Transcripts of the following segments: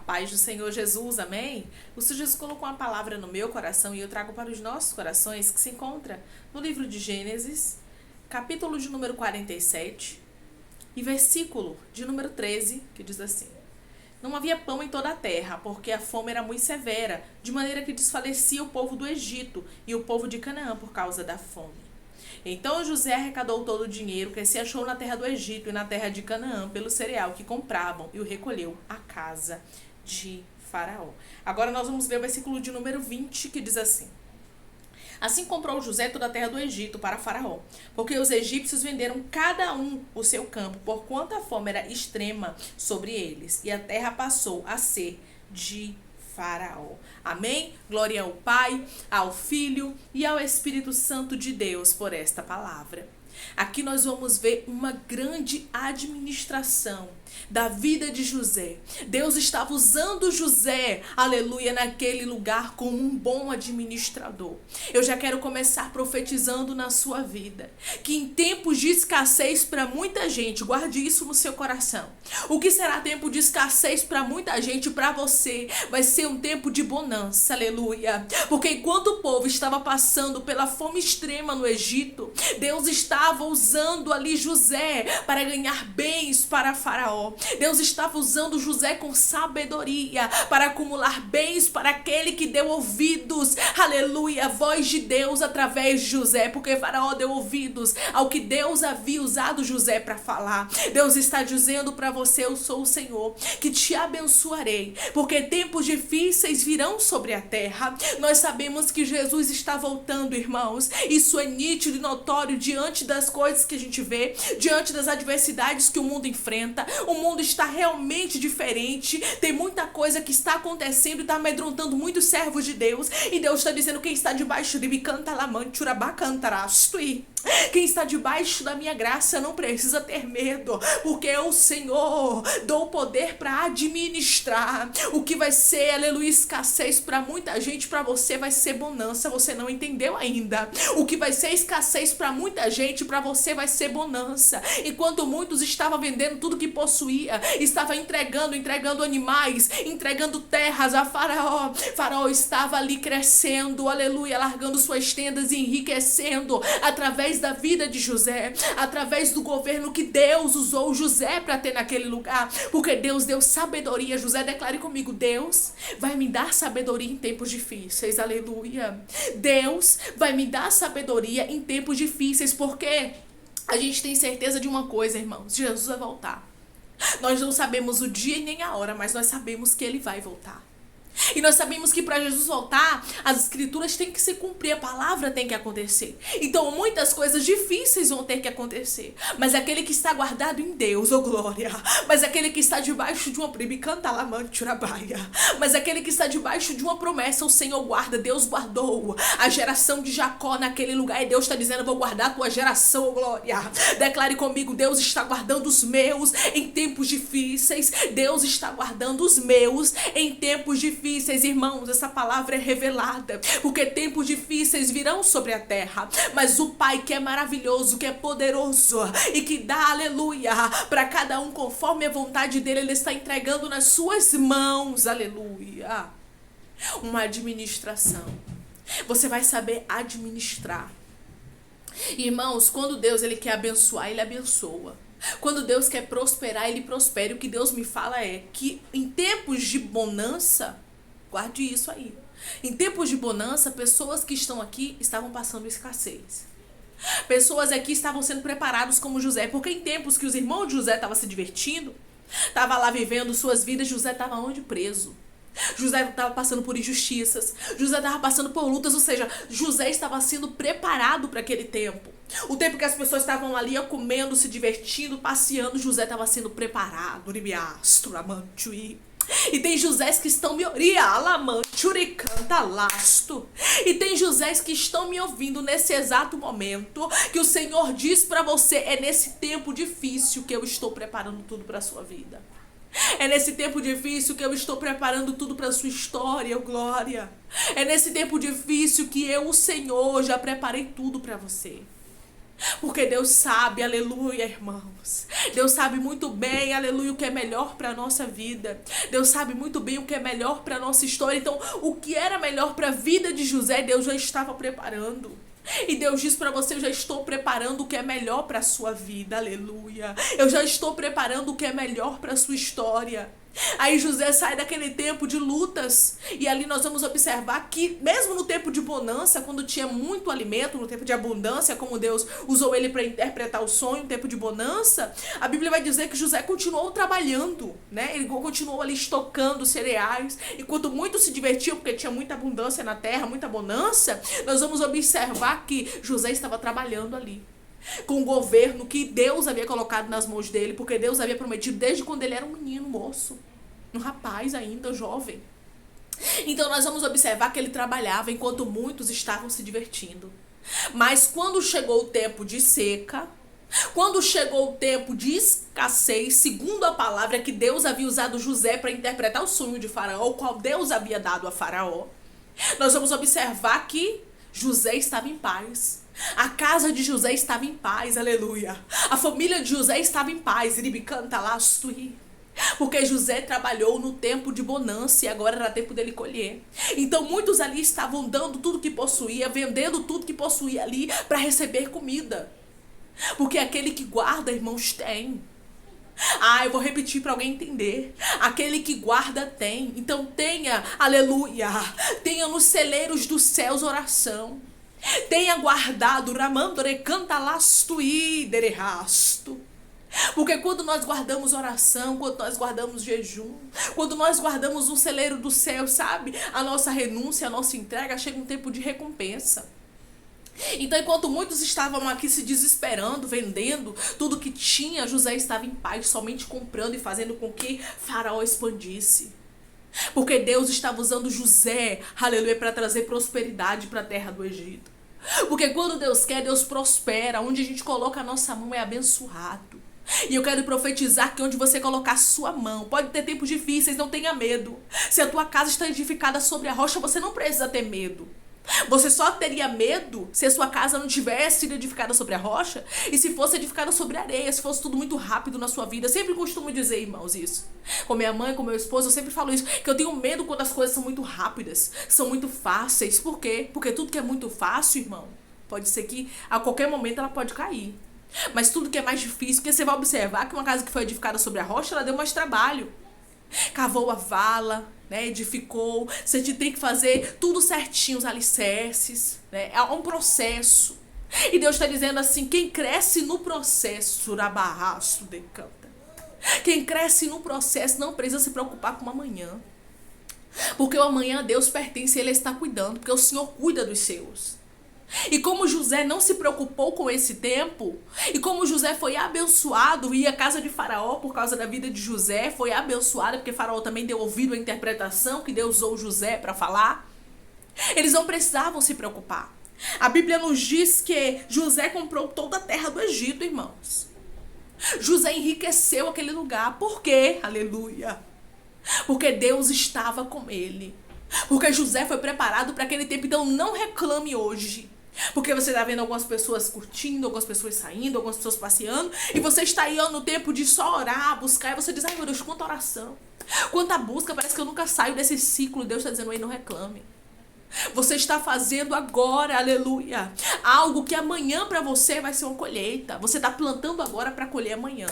Paz do Senhor Jesus, amém? O Senhor Jesus colocou uma palavra no meu coração e eu trago para os nossos corações, que se encontra no livro de Gênesis, capítulo de número 47 e versículo de número 13, que diz assim: Não havia pão em toda a terra, porque a fome era muito severa, de maneira que desfalecia o povo do Egito e o povo de Canaã por causa da fome. Então José arrecadou todo o dinheiro que se achou na terra do Egito e na terra de Canaã pelo cereal que compravam e o recolheu à casa de Faraó. Agora nós vamos ver o versículo de número 20, que diz assim: Assim comprou José toda a terra do Egito para Faraó, porque os egípcios venderam cada um o seu campo, porquanto a fome era extrema sobre eles, e a terra passou a ser de Faraó. Amém? Glória ao Pai, ao Filho e ao Espírito Santo de Deus por esta palavra. Aqui nós vamos ver uma grande administração da vida de José. Deus estava usando José, aleluia, naquele lugar como um bom administrador. Eu já quero começar profetizando na sua vida, que em tempos de escassez para muita gente, guarde isso no seu coração. O que será tempo de escassez para muita gente, para você, vai ser um tempo de bonança, aleluia. Porque enquanto o povo estava passando pela fome extrema no Egito, Deus estava usando ali José para ganhar bens para Faraó. Deus estava usando José com sabedoria para acumular bens para aquele que deu ouvidos, aleluia, a voz de Deus através de José, porque Faraó deu ouvidos ao que Deus havia usado José para falar. Deus está dizendo para você: eu sou o Senhor que te abençoarei, porque tempos difíceis virão sobre a terra. Nós sabemos que Jesus está voltando, irmãos. Isso é nítido e notório diante das coisas que a gente vê, diante das adversidades que o mundo enfrenta. O mundo está realmente diferente, tem muita coisa que está acontecendo e está amedrontando muitos servos de Deus, e Deus está dizendo: quem está debaixo de mim canta lamante, urabacantarastui. Quem está debaixo da minha graça não precisa ter medo, porque eu, Senhor, dou poder para administrar. O que vai ser, aleluia, escassez para muita gente, para você vai ser bonança. Você não entendeu ainda. O que vai ser escassez para muita gente, para você vai ser bonança. Enquanto muitos estavam vendendo tudo que possuía, estava entregando animais, entregando terras a Faraó. Faraó estava ali crescendo, aleluia, largando suas tendas e enriquecendo através da vida de José, através do governo que Deus usou José para ter naquele lugar, porque Deus deu sabedoria. José, declare comigo: Deus vai me dar sabedoria em tempos difíceis, aleluia. Deus vai me dar sabedoria em tempos difíceis, porque a gente tem certeza de uma coisa, irmãos: Jesus vai voltar. Nós não sabemos o dia e nem a hora, mas nós sabemos que Ele vai voltar. E nós sabemos que para Jesus voltar, as escrituras têm que se cumprir, a palavra tem que acontecer. Então muitas coisas difíceis vão ter que acontecer, mas aquele que está guardado em Deus, oh glória, mas aquele que está debaixo de uma mas aquele que está debaixo de uma promessa, o Senhor guarda. Deus guardou a geração de Jacó naquele lugar, e Deus está dizendo: eu vou guardar a tua geração, oh glória. Declare comigo: Deus está guardando os meus em tempos difíceis. Deus está guardando os meus em tempos difíceis. Irmãos, essa palavra é revelada, porque tempos difíceis virão sobre a terra, mas o Pai, que é maravilhoso, que é poderoso e que dá, aleluia, para cada um conforme a vontade dele, Ele está entregando nas suas mãos, aleluia, uma administração. Você vai saber administrar. Irmãos, quando Deus Ele quer abençoar, Ele abençoa. Quando Deus quer prosperar, Ele prospera. O que Deus me fala é que em tempos de bonança, guarde isso aí, em tempos de bonança, pessoas que estão aqui estavam passando escassez. Pessoas aqui estavam sendo preparados como José, porque em tempos que os irmãos de José estavam se divertindo, estavam lá vivendo suas vidas, José estava onde? Preso. José estava passando por injustiças, José estava passando por lutas, ou seja, José estava sendo preparado para aquele tempo. O tempo que as pessoas estavam ali comendo, se divertindo, passeando, José estava sendo preparado. E tem Josés que estão me ouvindo, e tem Josés que estão me ouvindo nesse exato momento, que o Senhor diz para você: é nesse tempo difícil que eu estou preparando tudo para a sua vida. É nesse tempo difícil que eu estou preparando tudo para a sua história, oh glória. É nesse tempo difícil que eu, o Senhor, já preparei tudo para você. Porque Deus sabe, aleluia, irmãos. Deus sabe muito bem, aleluia, o que é melhor para a nossa vida. Deus sabe muito bem o que é melhor para a nossa história. Então, o que era melhor para a vida de José, Deus já estava preparando. E Deus diz para você: eu já estou preparando o que é melhor para a sua vida, aleluia. Eu já estou preparando o que é melhor para a sua história. Aí José sai daquele tempo de lutas, e ali nós vamos observar que mesmo no tempo de bonança, quando tinha muito alimento, no tempo de abundância, como Deus usou ele para interpretar o sonho, no tempo de bonança, a Bíblia vai dizer que José continuou trabalhando, né? Ele continuou ali estocando cereais, enquanto muitos se divertiam porque tinha muita abundância na terra, muita bonança. Nós vamos observar que José estava trabalhando ali com o governo que Deus havia colocado nas mãos dele, porque Deus havia prometido desde quando ele era um menino, moço, um rapaz ainda, jovem. Então nós vamos observar que ele trabalhava enquanto muitos estavam se divertindo. Mas quando chegou o tempo de seca, quando chegou o tempo de escassez, segundo a palavra que Deus havia usado José para interpretar o sonho de Faraó, o qual Deus havia dado a Faraó, nós vamos observar que José estava em paz. A casa de José estava em paz, aleluia. A família de José estava em paz. Porque José trabalhou no tempo de bonança e agora era tempo dele colher. Então muitos ali estavam dando tudo que possuía, vendendo tudo que possuía ali para receber comida. Porque aquele que guarda, irmãos, tem. Eu vou repetir para alguém entender. Aquele que guarda tem. Então tenha, aleluia, tenha nos celeiros dos céus oração. Tenha guardado, ramandore canta lastui derehasto. Porque quando nós guardamos oração, quando nós guardamos jejum, quando nós guardamos um celeiro do céu, sabe? A nossa renúncia, a nossa entrega, chega um tempo de recompensa. Então, enquanto muitos estavam aqui se desesperando, vendendo tudo que tinha, José estava em paz, somente comprando e fazendo com que Faraó expandisse. Porque Deus estava usando José, aleluia, para trazer prosperidade para a terra do Egito. Porque quando Deus quer, Deus prospera. Onde a gente coloca a nossa mão é abençoado. E eu quero profetizar que onde você colocar a sua mão, pode ter tempos difíceis, não tenha medo. Se a tua casa está edificada sobre a rocha, você não precisa ter medo. Você só teria medo se a sua casa não tivesse sido edificada sobre a rocha e se fosse edificada sobre a areia, se fosse tudo muito rápido na sua vida. Eu sempre costumo dizer, irmãos, isso. Com minha mãe, com meu esposo, eu sempre falo isso, que eu tenho medo quando as coisas são muito rápidas, são muito fáceis. Por quê? Porque tudo que é muito fácil, irmão, pode ser que a qualquer momento ela pode cair. Mas tudo que é mais difícil, porque você vai observar que uma casa que foi edificada sobre a rocha, ela deu mais trabalho. Cavou a vala, né, edificou, você tem que fazer tudo certinho, os alicerces, né, é um processo. E Deus está dizendo assim, quem cresce no processo, rabarraço decanta. Quem cresce no processo não precisa se preocupar com o amanhã. Porque o amanhã a Deus pertence, Ele está cuidando, porque o Senhor cuida dos seus. E como José não se preocupou com esse tempo, e como José foi abençoado, e a casa de Faraó, por causa da vida de José, foi abençoada, porque Faraó também deu ouvido à interpretação que Deus usou José para falar, eles não precisavam se preocupar. A Bíblia nos diz que José comprou toda a terra do Egito, irmãos. José enriqueceu aquele lugar. Por quê? Aleluia. Porque Deus estava com ele. Porque José foi preparado para aquele tempo. Então não reclame hoje. Porque você está vendo algumas pessoas curtindo, algumas pessoas saindo, algumas pessoas passeando, e você está aí no tempo de só orar, buscar, e você diz, ai meu Deus, quanta oração, quanta busca, parece que eu nunca saio desse ciclo. Deus está dizendo, ei, não reclame. Você está fazendo agora, aleluia, algo que amanhã para você vai ser uma colheita. Você está plantando agora para colher amanhã.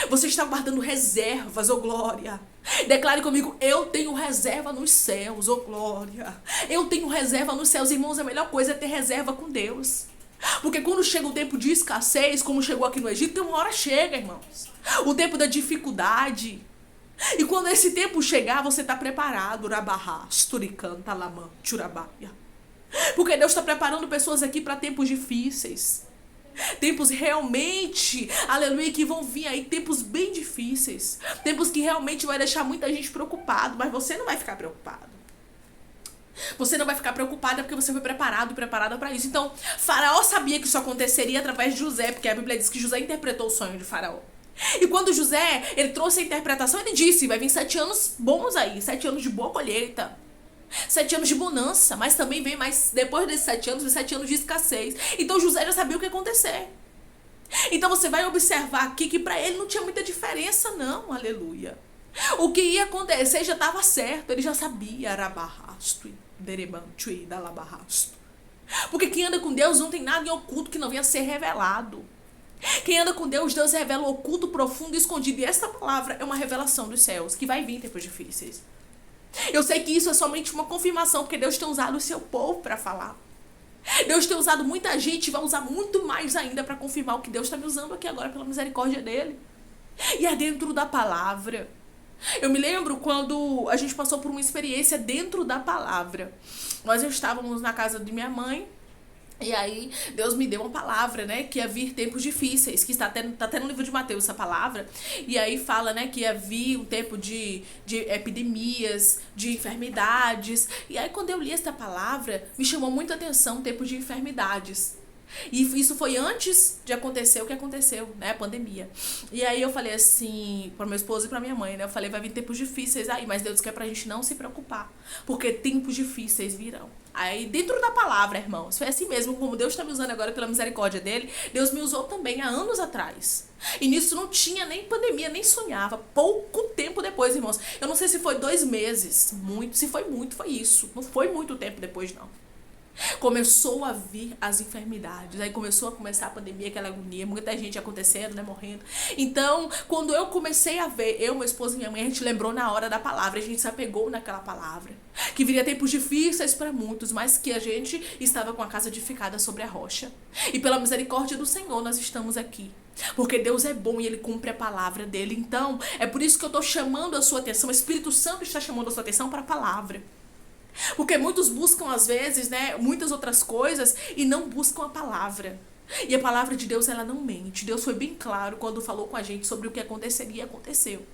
Você está guardando reservas, oh glória. Declare comigo, eu tenho reserva nos céus, oh glória. Eu tenho reserva nos céus, irmãos, a melhor coisa é ter reserva com Deus. Porque quando chega o tempo de escassez, como chegou aqui no Egito, tem uma hora chega, irmãos. O tempo da dificuldade. E quando esse tempo chegar, você está preparado. Porque Deus está preparando pessoas aqui para tempos difíceis. Tempos realmente, aleluia, que vão vir aí, tempos bem difíceis. Tempos que realmente vai deixar muita gente preocupado, mas você não vai ficar preocupado. Você não vai ficar preocupada porque você foi preparado e preparada para isso. Então, Faraó sabia que isso aconteceria através de José, porque a Bíblia diz que José interpretou o sonho de Faraó. E quando José, ele trouxe a interpretação, ele disse, vai vir 7 anos bons aí, 7 anos de boa colheita. 7 anos de bonança, mas também vem mais, depois desses 7 anos, vem 7 anos de escassez. Então José já sabia o que ia acontecer. Então você vai observar aqui que para ele não tinha muita diferença não, aleluia. O que ia acontecer já estava certo, ele já sabia, arabarrasto, derebantui, dalabarrasto. Porque quem anda com Deus não tem nada em oculto que não venha a ser revelado. Quem anda com Deus, Deus revela o oculto, profundo e escondido. E essa palavra é uma revelação dos céus, que vai vir em tempos difíceis. Eu sei que isso é somente uma confirmação, porque Deus tem usado o seu povo para falar. Deus tem usado muita gente e vai usar muito mais ainda para confirmar o que Deus está me usando aqui agora pela misericórdia dele. E é dentro da palavra. Eu me lembro quando a gente passou por uma experiência dentro da palavra. Nós estávamos na casa de minha mãe. E aí, Deus me deu uma palavra, né, que ia vir tempos difíceis, que tá até no livro de Mateus essa palavra, e aí fala, né, que ia vir um tempo de epidemias, de enfermidades, e aí quando eu li essa palavra, me chamou muita atenção o tempo de enfermidades. E isso foi antes de acontecer o que aconteceu, né, a pandemia. E aí eu falei assim, para meu esposo e para minha mãe, né, eu falei, vai vir tempos difíceis aí, mas Deus quer pra gente não se preocupar, porque tempos difíceis virão. Aí dentro da palavra, irmãos, foi assim mesmo, como Deus está me usando agora pela misericórdia dele, Deus me usou também há anos atrás. E nisso não tinha nem pandemia, nem sonhava. Pouco tempo depois, irmãos, eu não sei se foi 2 meses, muito, se foi muito, foi isso. Não foi muito tempo depois, não. Começou a vir as enfermidades, aí começou a pandemia, aquela agonia, muita gente acontecendo, né, morrendo. Então, quando eu comecei a ver, eu, meu esposo e minha mãe, a gente lembrou na hora da palavra, a gente se apegou naquela palavra, que viria tempos difíceis para muitos, mas que a gente estava com a casa edificada sobre a rocha. E pela misericórdia do Senhor nós estamos aqui. Porque Deus é bom e Ele cumpre a palavra dele. Então, é por isso que eu estou chamando a sua atenção, o Espírito Santo está chamando a sua atenção para a palavra. Porque muitos buscam, às vezes, né, muitas outras coisas e não buscam a palavra. E a palavra de Deus, ela não mente. Deus foi bem claro quando falou com a gente sobre o que aconteceria e aconteceu.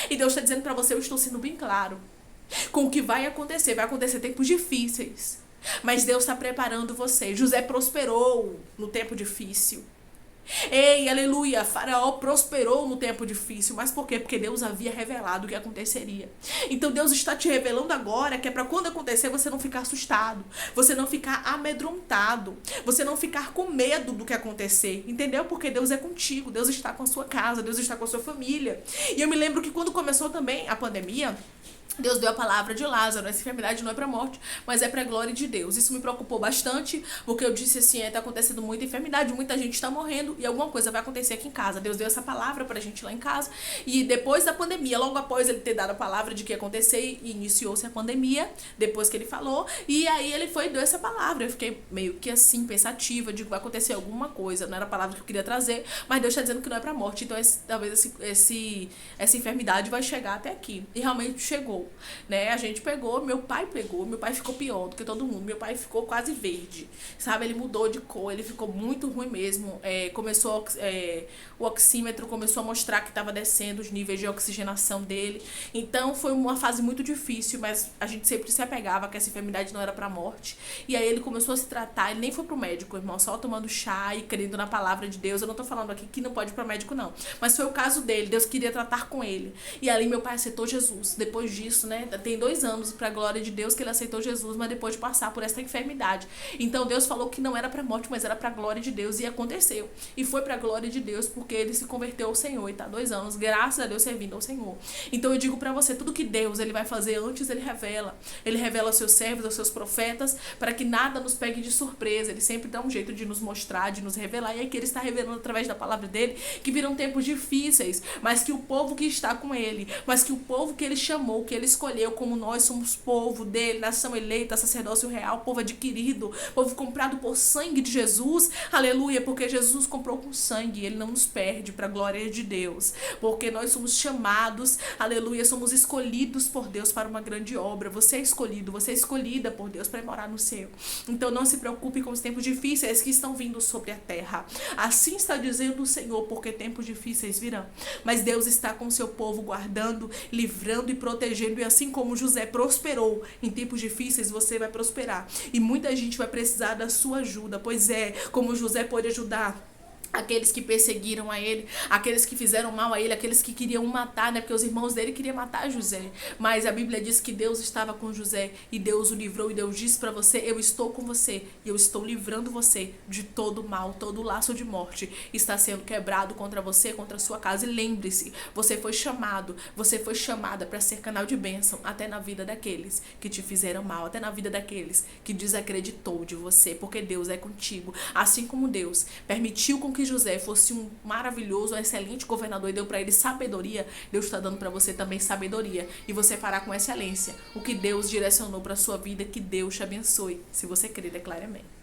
E Deus está dizendo para você, eu estou sendo bem claro com o que vai acontecer. Vai acontecer tempos difíceis, mas Deus está preparando você. José prosperou no tempo difícil. Ei, aleluia, Faraó prosperou no tempo difícil, mas por quê? Porque Deus havia revelado o que aconteceria. Então Deus está te revelando agora que é para quando acontecer você não ficar assustado, você não ficar amedrontado, você não ficar com medo do que acontecer, entendeu? Porque Deus é contigo, Deus está com a sua casa, Deus está com a sua família. E eu me lembro que quando começou também a pandemia, Deus deu a palavra de Lázaro, essa enfermidade não é para morte, mas é para a glória de Deus. Isso me preocupou bastante, porque eu disse assim, está acontecendo muita enfermidade, muita gente está morrendo e alguma coisa vai acontecer aqui em casa. Deus deu essa palavra para a gente lá em casa e depois da pandemia, logo após ele ter dado a palavra de que ia acontecer, iniciou-se a pandemia, depois que ele falou, e aí ele foi e deu essa palavra. Eu fiquei meio que assim, pensativa, digo, vai acontecer alguma coisa, não era a palavra que eu queria trazer, mas Deus está dizendo que não é para morte, então talvez essa enfermidade vai chegar até aqui. E realmente chegou. Né? A gente pegou, meu pai ficou pior do que todo mundo, meu pai ficou quase verde, sabe, ele mudou de cor, ele ficou muito ruim mesmo, o oxímetro começou a mostrar que estava descendo os níveis de oxigenação dele, então foi uma fase muito difícil, mas a gente sempre se apegava que essa enfermidade não era pra morte, e aí ele começou a se tratar, ele nem foi pro médico, irmão, só tomando chá e crendo na palavra de Deus. Eu não tô falando aqui que não pode ir pro médico não, mas foi o caso dele, Deus queria tratar com ele, e ali meu pai aceitou Jesus. Depois disso, né, tem 2 anos pra glória de Deus que ele aceitou Jesus, mas depois de passar por essa enfermidade. Então Deus falou que não era pra morte, mas era pra glória de Deus, e aconteceu. E foi pra glória de Deus, porque ele se converteu ao Senhor, e tá 2 anos, graças a Deus, servindo ao Senhor. Então eu digo pra você, tudo que Deus ele vai fazer antes, ele revela. Ele revela aos seus servos, aos seus profetas, para que nada nos pegue de surpresa. Ele sempre dá um jeito de nos mostrar, de nos revelar, e aqui ele está revelando através da palavra dele, que virão tempos difíceis, mas que o povo que está com ele, mas que o povo que ele chamou, que ele escolheu, como nós somos povo dele, nação eleita, sacerdócio real, povo adquirido, povo comprado por sangue de Jesus, aleluia, porque Jesus comprou com sangue, ele não nos perde para a glória de Deus, porque nós somos chamados, aleluia, somos escolhidos por Deus para uma grande obra. Você é escolhido, você é escolhida por Deus para morar no céu. Então não se preocupe com os tempos difíceis que estão vindo sobre a terra. Assim está dizendo o Senhor, porque tempos difíceis virão, mas Deus está com o seu povo guardando, livrando e protegendo, e assim como José prosperou em tempos difíceis, você vai prosperar. E muita gente vai precisar da sua ajuda, pois é, como José pode ajudar aqueles que perseguiram a ele, aqueles que fizeram mal a ele, aqueles que queriam matar, né? Porque os irmãos dele queriam matar José. Mas a Bíblia diz que Deus estava com José e Deus o livrou, e Deus disse para você: eu estou com você e eu estou livrando você de todo mal, todo laço de morte está sendo quebrado contra você, contra a sua casa. E lembre-se, você foi chamado, você foi chamada para ser canal de bênção até na vida daqueles que te fizeram mal, até na vida daqueles que desacreditou de você, porque Deus é contigo. Assim como Deus permitiu com que José fosse um maravilhoso, um excelente governador e deu para ele sabedoria, Deus está dando para você também sabedoria, e você fará com excelência o que Deus direcionou para sua vida. Que Deus te abençoe. Se você crer, declare amém.